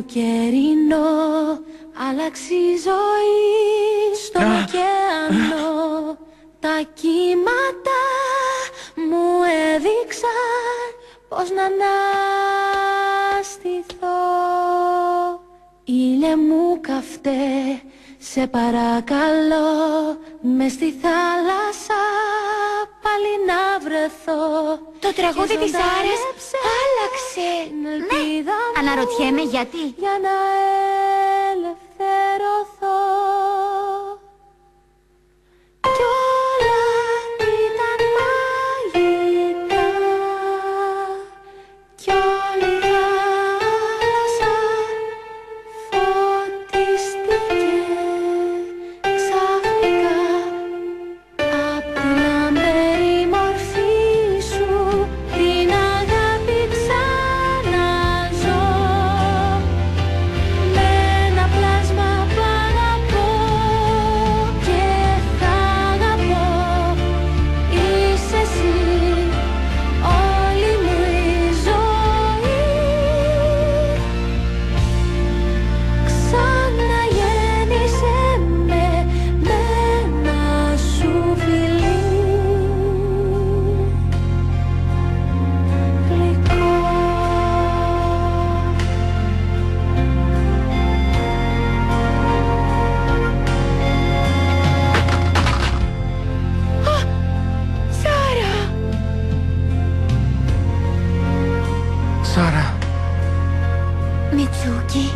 καλοκαιρινό, άλλαξε η ζωή στον ωκεανό. Τα κύματα μου έδειξαν πώς να αναστηθώ. Ήλιε μου καυτέ, σε παρακαλώ, μες στη θάλασσα πάλι να βρεθώ. Το τραγούδι της Άρας άλλαξε. Ναι, αναρωτιέμαι γιατί. Για να ελευθερωθώ. Κι όλα ήταν μαγικά. Κι όλη η θάλασσα φωτίστηκε ξαφνικά απ' τη λαμπερή μορφή σου. Την αγάπη ξαναζώ με ένα πλάσμα που αγαπώ και θα αγαπώ. Είσαι εσύ όλη μου η ζωή. Ξαναγέννησε με ένα σου φιλί γλυκό. Σάρα! Σάρα. Μιτσούκι.